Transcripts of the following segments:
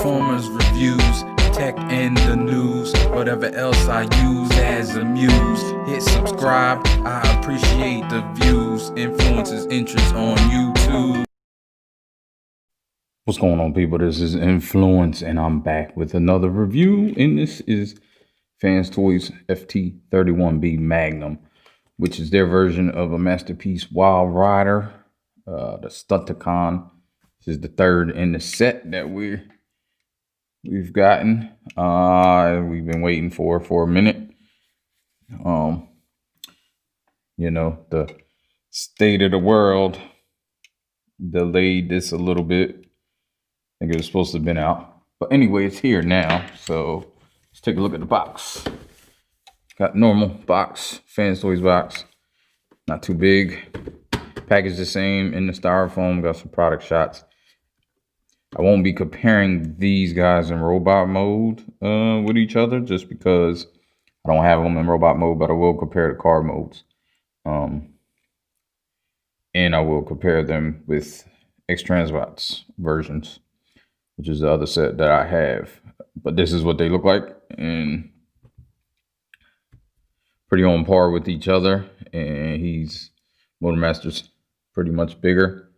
Transformers reviews, tech and the news, whatever else I use as a muse. Hit subscribe, I appreciate the views. Influences interest on YouTube. What's going on, people? This is Influence, and I'm back with another review. And this is Fans Toys FT-31B Magnum, which is their version of a Masterpiece Wildrider, the Stunticon. This is the third in the set that we've gotten. We've been waiting for a minute. You know, the state of the world delayed this a little bit. I think it was supposed to have been out. But anyway, it's here now. So let's take a look at the box. Got normal box, Fans Toys box. Not too big. Package the same in the styrofoam. Got some product shots. I won't be comparing these guys in robot mode with each other just because I don't have them in robot mode, but I will compare the card modes. And I will compare them with X-Transbots versions, which is the other set that I have. But this is what they look like, and pretty on par with each other. And he's Motormaster's pretty much bigger.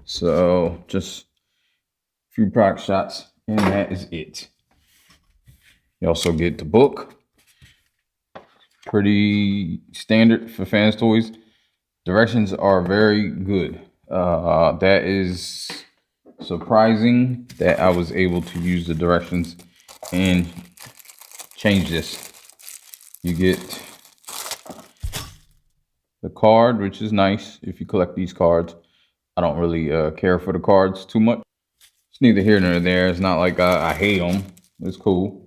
So just a few product shots, and that is it. You also get the book. Pretty standard for Fans Toys. Directions are very good. That is surprising that I was able to use the directions and change this. You get the card, which is nice if you collect these cards. I don't really care for the cards too much. It's neither here nor there. It's not like I hate them. It's cool.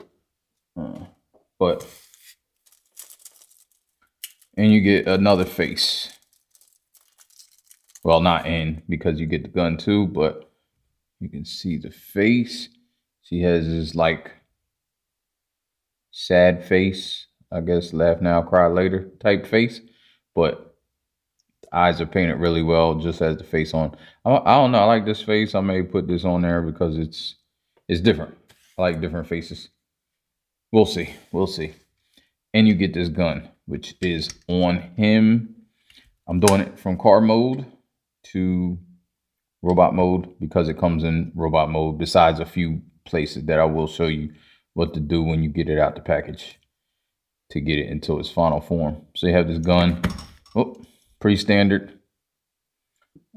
And you get another face. Well, not in, because you get the gun too, but you can see the face. She has this like sad face, I guess, laugh now, cry later type face, but the eyes are painted really well, just as the face on. I don't know, I like this face. I may put this on there because it's different. I like different faces. We'll see. And you get this gun, which is on him. I'm doing it from car mode to robot mode because it comes in robot mode, besides a few places that I will show you what to do when you get it out the package to get it into its final form. So you have this gun. Oh, pretty standard.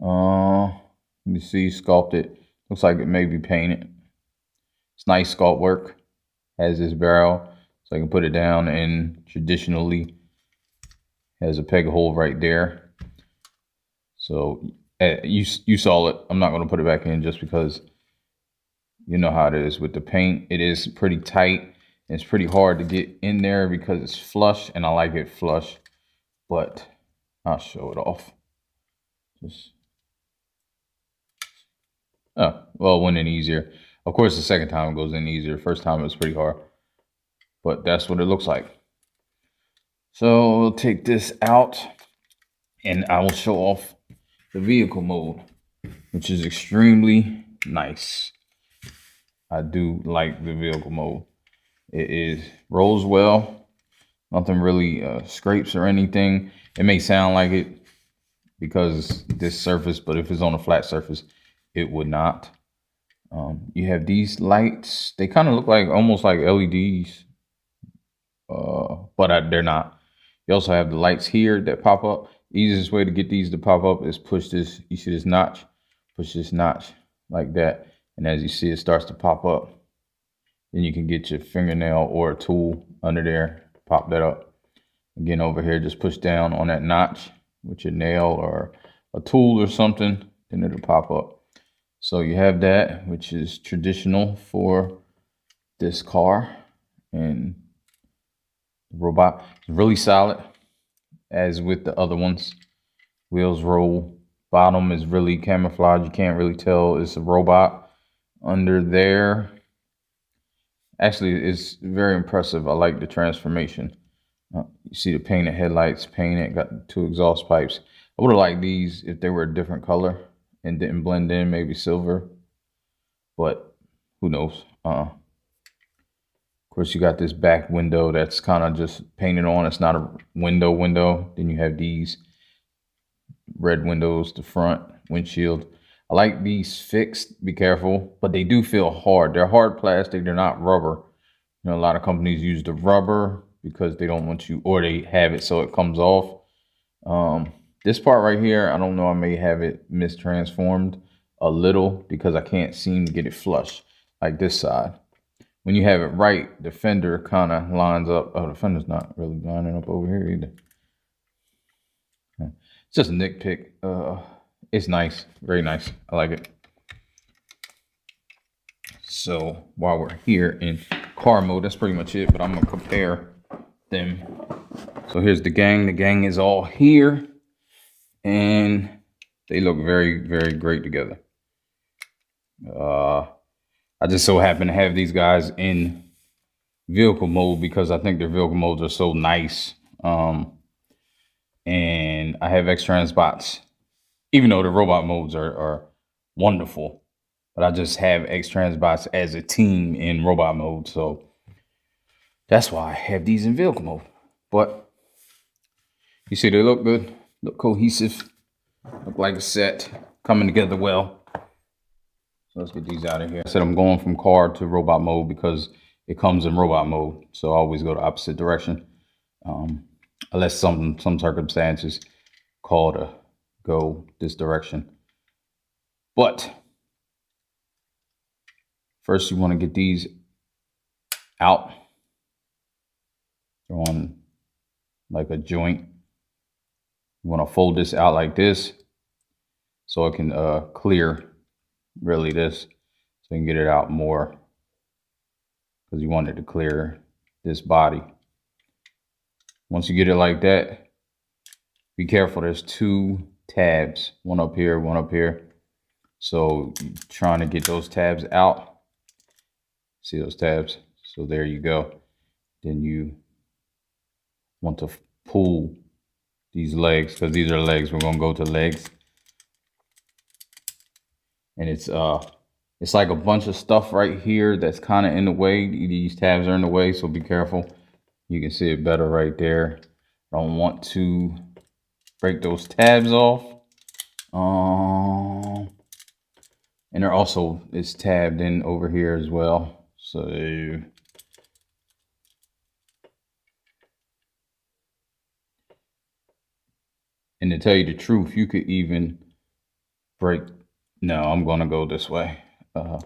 Let me see, sculpted. Looks like it may be painted. It's nice sculpt work. Has this barrel, so I can put it down, and traditionally has a peg hole right there. So you saw it. I'm not going to put it back in just because you know how it is with the paint. It is pretty tight. It's pretty hard to get in there because it's flush, and I like it flush. But I'll show it off. Oh, well, it went in easier. Of course, the second time it goes in easier. First time it was pretty hard. But that's what it looks like. So we'll take this out, and I will show off the vehicle mode, which is extremely nice. I do like the vehicle mode. It rolls well. Nothing really scrapes or anything. It may sound like it because this surface, but if it's on a flat surface, it would not. You have these lights. They kind of look like almost like LEDs, but they're not. You also have the lights here that pop up. Easiest way to get these to pop up is push this. You see this notch? Push this notch like that. And as you see, it starts to pop up. Then you can get your fingernail or a tool under there, pop that up. Again, over here, just push down on that notch with your nail or a tool or something, then it'll pop up. So you have that, which is traditional for this car. And the robot is really solid, as with the other ones. Wheels roll. Bottom is really camouflage. You can't really tell it's a robot under there. Actually, it's very impressive. I like the transformation. You see the painted headlights, painted, got the two exhaust pipes. I would have liked these if they were a different color and didn't blend in, maybe silver. But who knows? Of course, you got this back window that's kind of just painted on. It's not a window. Then you have these red windows, the front windshield. I like these fixed, be careful, but they do feel hard. They're hard plastic, they're not rubber. You know, a lot of companies use the rubber because they don't want you, or they have it so it comes off. This part right here, I don't know, I may have it mistransformed a little because I can't seem to get it flush like this side. When you have it right, the fender kind of lines up. Oh, the fender's not really lining up over here either. It's just a nitpick. It's nice, very nice. I like it. So while we're here in car mode, that's pretty much it, but I'm gonna compare them. So here's the gang. The gang is all here and they look very, very great together. I just so happen to have these guys in vehicle mode because I think their vehicle modes are so nice. And I have X-Trans bots, even though the robot modes are wonderful, but I just have X-Trans bots as a team in robot mode. So that's why I have these in vehicle mode. But you see, they look good, look cohesive, look like a set, coming together well. So let's get these out of here. I said I'm going from car to robot mode because it comes in robot mode. So I always go the opposite direction. Unless some circumstances call to go this direction. But first you want to get these out. They're on like a joint. You want to fold this out like this so it can clear really this, so you can get it out more, because you want it to clear this body. Once you get it like that, be careful. There's two tabs, one up here, one up here. So you're trying to get those tabs out. See those tabs? So there you go. Then you want to pull these legs, because these are legs. We're going to go to legs. And it's like a bunch of stuff right here that's kind of in the way. These tabs are in the way, so be careful. You can see it better right there. Don't want to break those tabs off. And there also is tabbed in over here as well. So and to tell you the truth, you could even break. No, I'm gonna go this way. I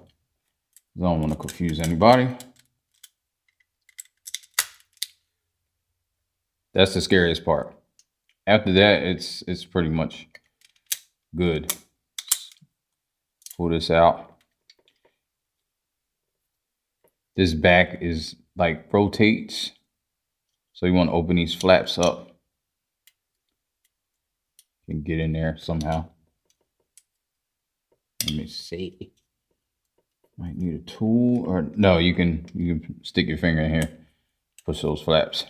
don't want to confuse anybody. That's the scariest part. After that, it's pretty much good. Pull this out. This back is like rotates. So you want to open these flaps up. You can get in there somehow. Let me see. Might need a tool, or no, you can stick your finger in here, push those flaps.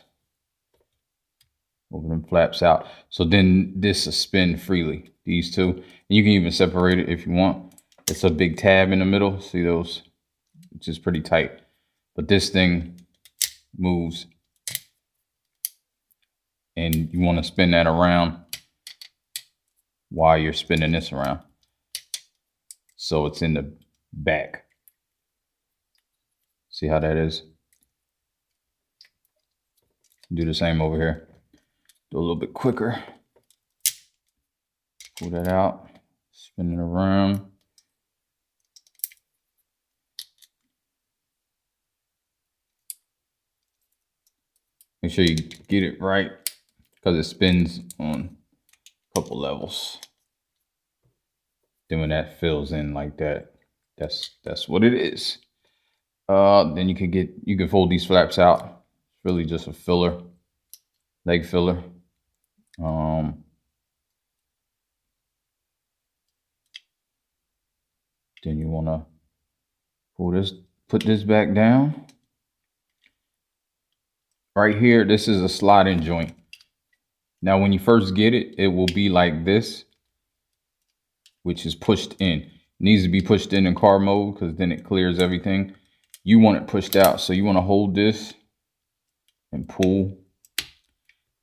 Open them flaps out. So then this will spin freely, these two. And you can even separate it if you want. It's a big tab in the middle. See those? Which is pretty tight. But this thing moves. And you want to spin that around while you're spinning this around. So it's in the back. See how that is? Do the same over here. Do a little bit quicker. Pull that out. Spin it around. Make sure you get it right, because it spins on a couple levels. Then when that fills in like that, that's what it is. Then you can fold these flaps out. It's really just a filler, leg filler. Then you want to put this back down. Right here, this is a slide-in joint. Now, when you first get it, it will be like this, which is pushed in. needs to be pushed in car mode because then it clears everything. You want it pushed out, so you want to hold this and pull.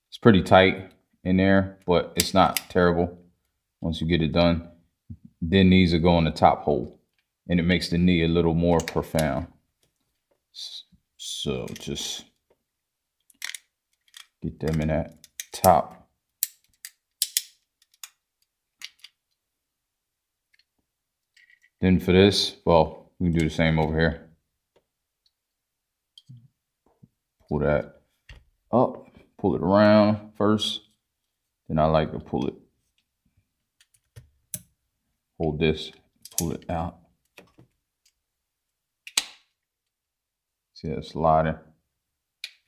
It's pretty tight in there, but it's not terrible once you get it done. Then these will go in the top hole, and it makes the knee a little more profound. So just get them in that top. Then for this, well, we can do the same over here. Pull that up, pull it around first. Then I like to pull it, hold this, pull it out. See that sliding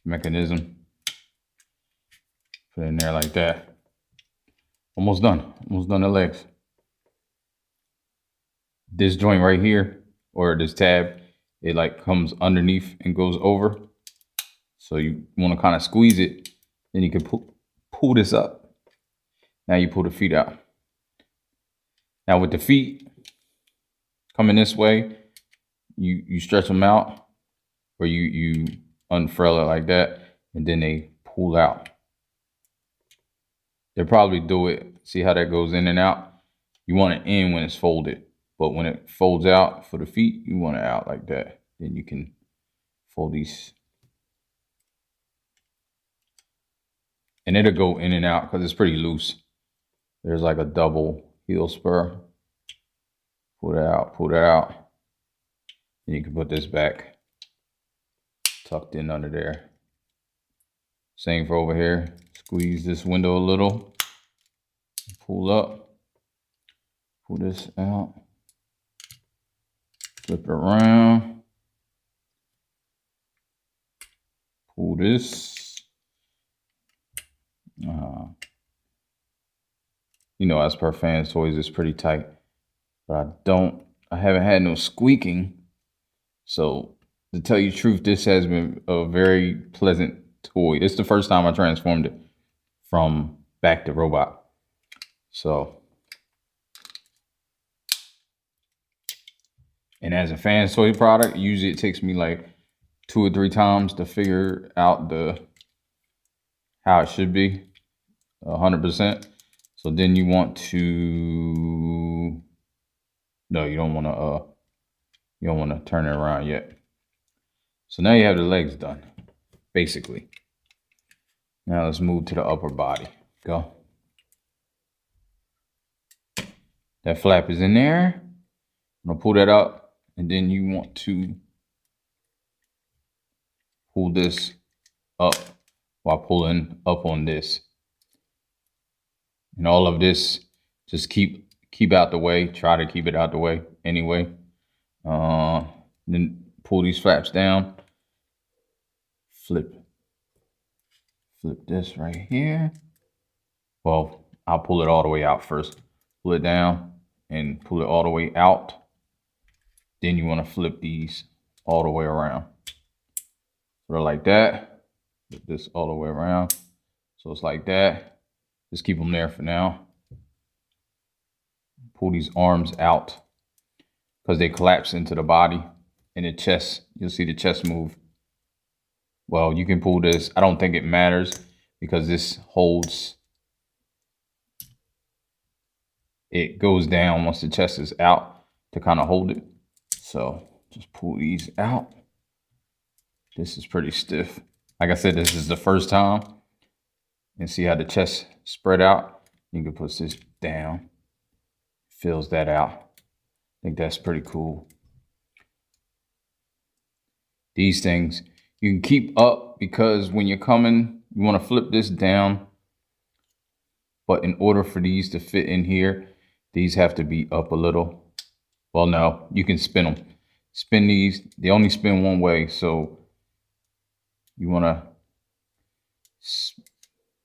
mechanism? Put it in there like that. Almost done the legs. This joint right here, or this tab, it like comes underneath and goes over. So you want to kind of squeeze it, then you can pull this up. Now you pull the feet out. Now with the feet coming this way, you stretch them out, or you unfurl it like that, and then they pull out. They'll probably do it. See how that goes in and out? You want it in when it's folded, but when it folds out for the feet, you want it out like that. Then you can fold these. And it'll go in and out because it's pretty loose. There's like a double heel spur. Pull that out, pull that out. And you can put this back tucked in under there. Same for over here. Squeeze this window a little. Pull up. Pull this out. Flip it around. Pull this. You know, as per Fans Toys, it's pretty tight, but I haven't had no squeaking. So to tell you the truth, this has been a very pleasant toy. It's the first time I transformed it from back to robot. So, and as a Fans Toy product, usually it takes me like 2 or 3 times to figure out how it should be 100%. So then you want to, no, you don't want to turn it around yet. So now you have the legs done, basically. Now let's move to the upper body. Go. That flap is in there. I'm gonna pull that up, and then you want to pull this up while pulling up on this. And all of this, just keep out the way. Try to keep it out the way anyway. Then pull these flaps down. Flip this right here. Well, I'll pull it all the way out first. Pull it down and pull it all the way out. Then you want to flip these all the way around. Sort of like that. Flip this all the way around. So it's like that. Just keep them there for now. Pull these arms out because they collapse into the body and the chest. You'll see the chest move. Well, you can pull this. I don't think it matters because this holds. It goes down once the chest is out to kind of hold it. So just pull these out. This is pretty stiff. Like I said, this is the first time. And see how the chest spread out? You can push this down. Fills that out. I think that's pretty cool. These things you can keep up because when you're coming, you want to flip this down. But in order for these to fit in here, these have to be up a little. Well, no, you can spin them. Spin these. They only spin one way. So you want to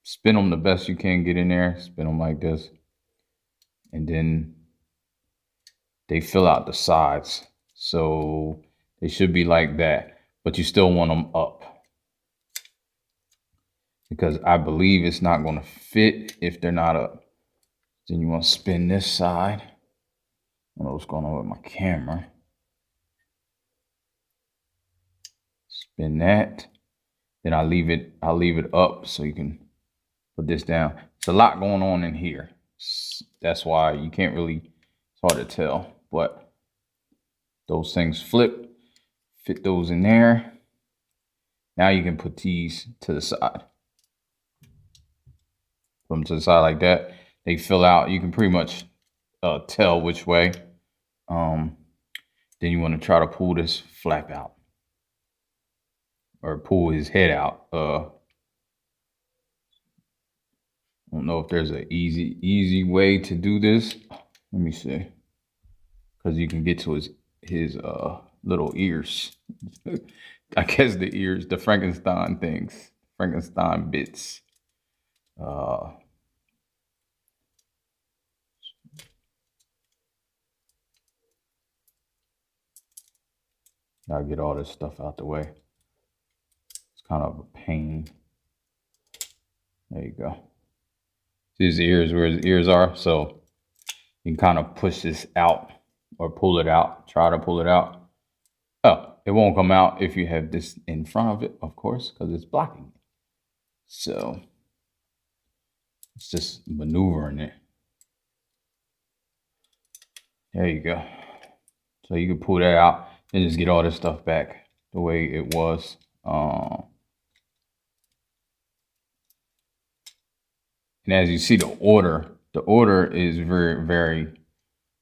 spin them the best you can get in there. Spin them like this. And then they fill out the sides. So they should be like that. But you still want them up. Because I believe it's not going to fit if they're not up. Then you want to spin this side. I don't know what's going on with my camera. Spin that. Then I'll leave it up so you can put this down. It's a lot going on in here. That's why you can't really, it's hard to tell, but those things flip, fit those in there. Now you can put these to the side. Put them to the side like that. They fill out. You can pretty much tell which way. Then you want to try to pull this flap out. Or pull his head out. I don't know if there's an easy way to do this. Let me see. Because you can get to his little ears. I guess the ears, the Frankenstein things, Frankenstein bits. I'll get all this stuff out the way. It's kind of a pain. There you go. See his ears, where his ears are. So you can kind of push this out or pull it out. Try to pull it out. Oh, it won't come out if you have this in front of it, of course, because it's blocking it. So it's just maneuvering it. There you go. So you can pull that out and just get all this stuff back the way it was. And as you see, the order is very, very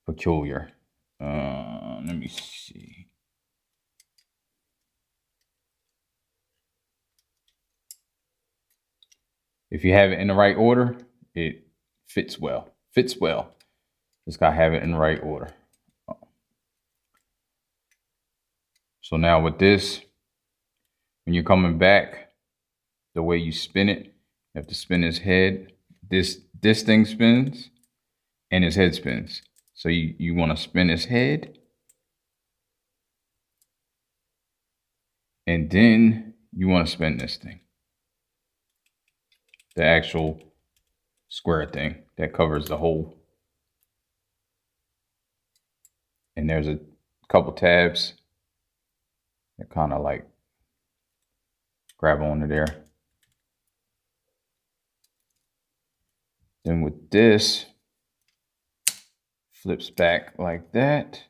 peculiar. Let me see. If you have it in the right order, it fits well. Fits well. Just gotta have it in the right order. So now with this, when you're coming back, the way you spin it, you have to spin his head. This thing spins and his head spins. So you want to spin his head. And then you want to spin this thing. The actual square thing that covers the hole. And there's a couple tabs that kind of like grab onto there. Then with this, flips back like that.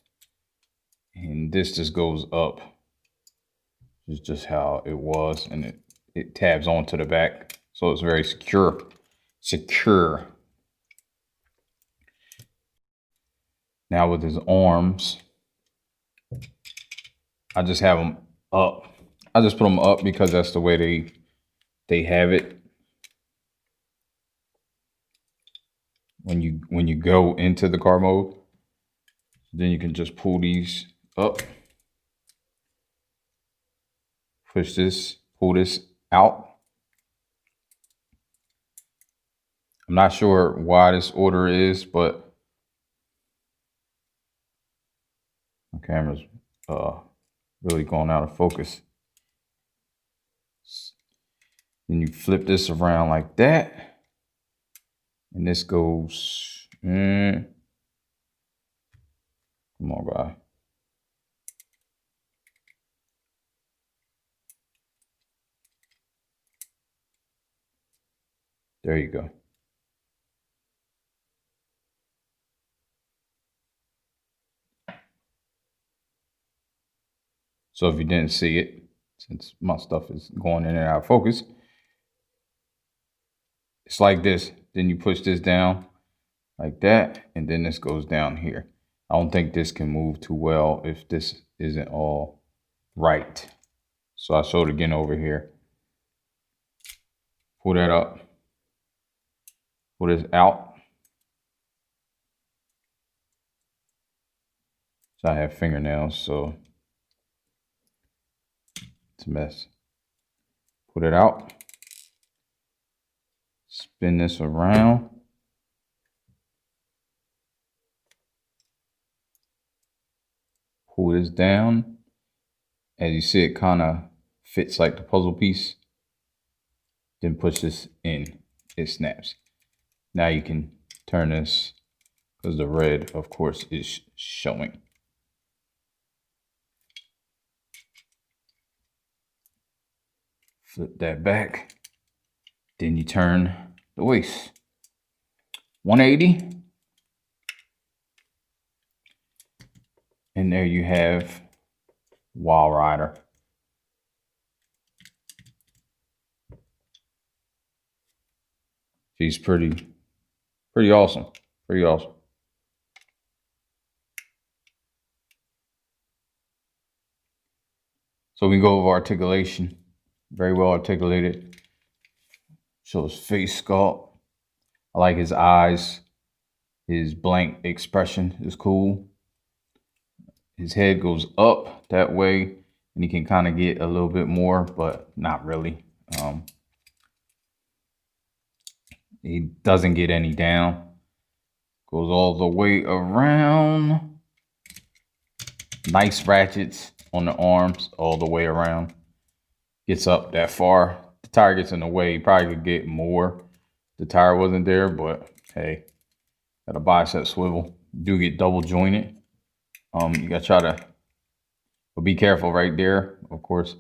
And this just goes up. It's just how it was. And it tabs onto the back. So it's very secure. Secure. Now with his arms, I just have them up. I just put them up because that's the way they have it. When you go into the car mode, then you can just pull these up, push this, pull this out. I'm not sure why this order is, but my camera's really going out of focus. Then you flip this around like that. And this goes, come on, guy. There you go. So if you didn't see it, since my stuff is going in and out of focus, it's like this. Then you push this down like that, and then this goes down here. I don't think this can move too well if this isn't all right. So I'll show it again over here. Pull that up. Pull this out. So I have fingernails, so it's a mess. Put it out. Spin this around. Pull this down. As you see, it kind of fits like the puzzle piece. Then push this in. It snaps. Now you can turn this because the red, of course, is showing. Flip that back. Then you turn the waist. 180. And there you have Wildrider. She's pretty awesome. Pretty awesome. So we go over articulation. Very well articulated. Shows face sculpt. I like his eyes. His blank expression is cool. His head goes up that way, and he can kind of get a little bit more, but not really. He doesn't get any down. Goes all the way around. Nice ratchets on the arms all the way around. Gets up that far. The tire gets in the way. He probably could get more. The tire wasn't there, but hey, got a bicep swivel. Do get double jointed. You gotta try to, but be careful right there. Of course,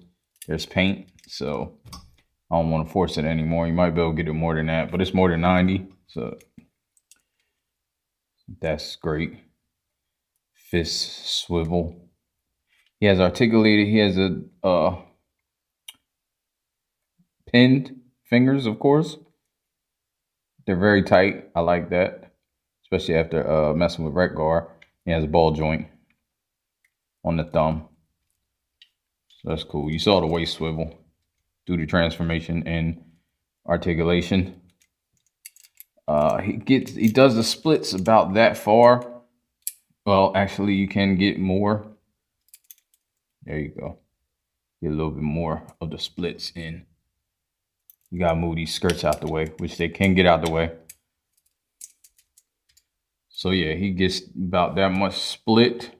there's paint, so I don't want to force it anymore. You might be able to get it more than that, but it's more than 90, so that's great. Fist swivel. He has articulated. He has a pinned fingers, of course. They're very tight. I like that, especially after messing with rec guard. He has a ball joint on the thumb, so that's cool. You saw the waist swivel due to transformation and articulation. He does the splits about that far. Well, actually, you can get more. There you go. Get a little bit more of the splits in. You gotta move these skirts out the way, which they can get out the way. So yeah, he gets about that much split,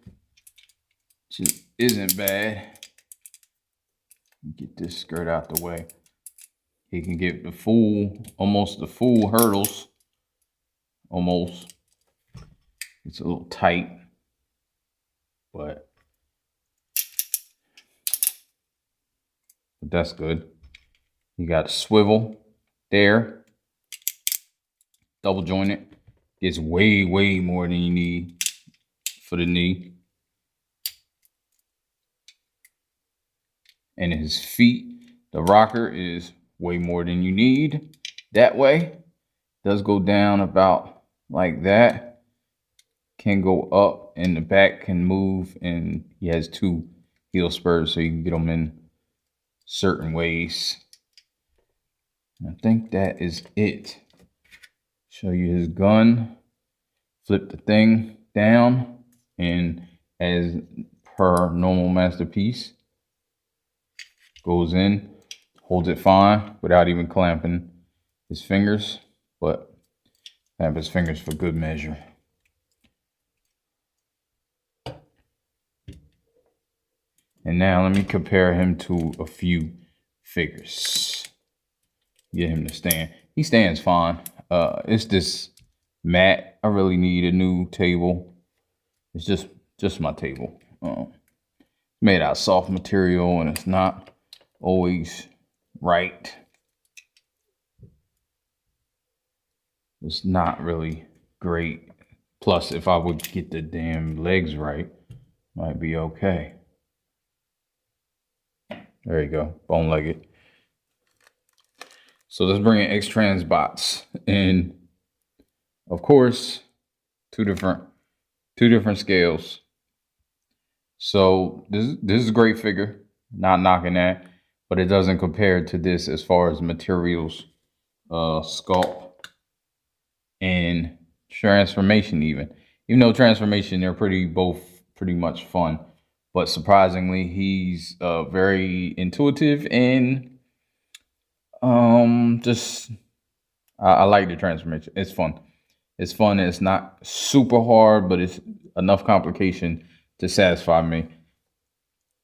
which isn't bad. Get this skirt out the way. He can get the full, almost the full hurdles. Almost. It's a little tight, but that's good. You got a swivel there. Double jointed. Gets way more than you need for the knee. And his feet, the rocker is way more than you need. That way, does go down about like that. Can go up, and the back can move, and he has 2 heel spurs, so you can get them in certain ways. I think that is it. Show you his gun. Flip the thing down, and as per normal Masterpiece, goes in, holds it fine without even clamping his fingers, but clamp his fingers for good measure. And now let me compare him to a few figures. Get him to stand. He stands fine. It's this mat. I really need a new table. It's just my table. Made out of soft material, and it's not always right. It's not really great. Plus, if I would get the damn legs right, might be okay. There you go, bone-legged. So let's bring in X-Trans bots, and of course, two different scales. So this is a great figure, not knocking that, but it doesn't compare to this as far as materials, sculpt, and transformation. Even though transformation, they're both pretty much fun, but surprisingly, he's very intuitive, and I like the transformation. It's fun. It's fun. It's not super hard, but it's enough complication to satisfy me.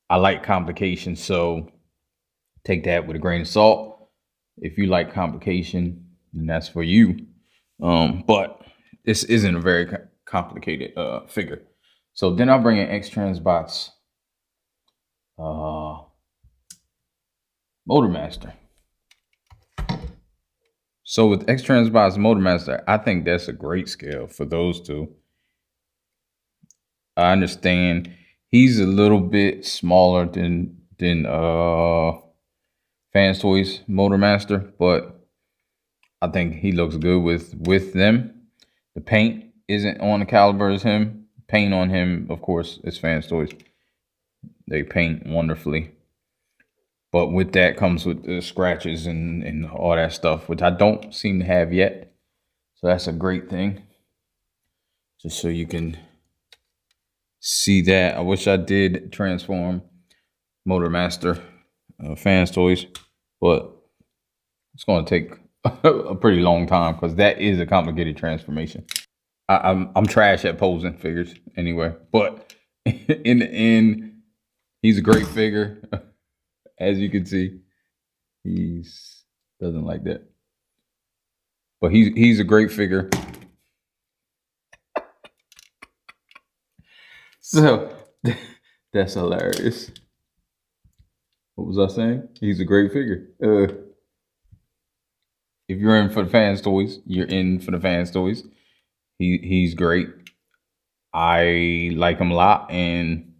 I like complication, so take that with a grain of salt. If you like complication, then that's for you. But this isn't a very complicated figure. So then I'll bring in X-Transbot's Motormaster. So with X-Transbot's Motormaster, I think that's a great scale for those two. I understand he's a little bit smaller than Fans Toys Motormaster, but I think he looks good with them. The paint isn't on the caliber as him. Paint on him, of course, is Fans Toys. They paint wonderfully. But with that comes with the scratches and all that stuff, which I don't seem to have yet. So that's a great thing. Just so you can see that. I wish I did transform Motormaster Fans Toys, but it's going to take a pretty long time because that is a complicated transformation. I'm trash at posing figures anyway, but in the end, he's a great figure. As you can see, he's doesn't like that, but he's a great figure. So that's hilarious. What was I saying? He's a great figure. If you're in for the Fans Toys, you're in for the Fans Toys. He's great. I like him a lot, and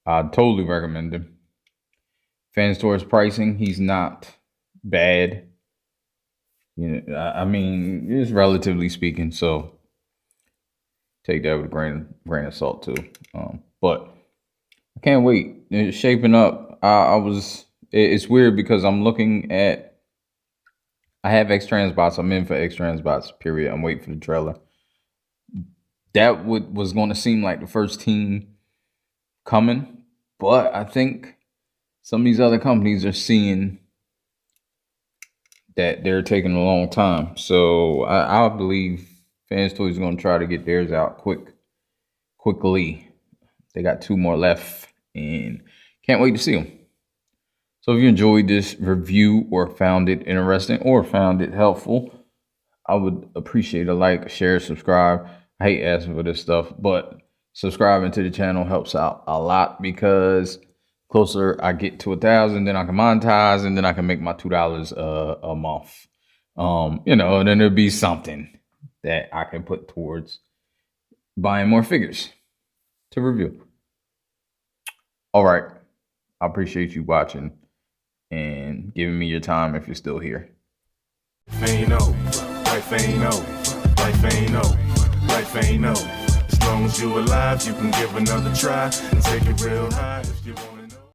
I totally recommend him. Fans Toys pricing, he's not bad. You know, I mean, it's relatively speaking, so take that with a grain of salt too. But I can't wait. It's shaping up. It's weird because I'm looking at, I have X-Transbots. I'm in for X-Transbots, period. I'm waiting for the trailer. That was going to seem like the first team coming, but I think some of these other companies are seeing that they're taking a long time. So I believe Fans Toys is going to try to get theirs out quickly. They got 2 more left and can't wait to see them. So if you enjoyed this review or found it interesting or found it helpful, I would appreciate a like, share, subscribe. I hate asking for this stuff, but subscribing to the channel helps out a lot because closer I get to 1,000, then I can monetize, and then I can make my $2 a month. You know, and then there'll be something that I can put towards buying more figures to review. All right. I appreciate you watching and giving me your time if you're still here. Life ain't no. As long as you're alive, you can give another try and take it real high if you want.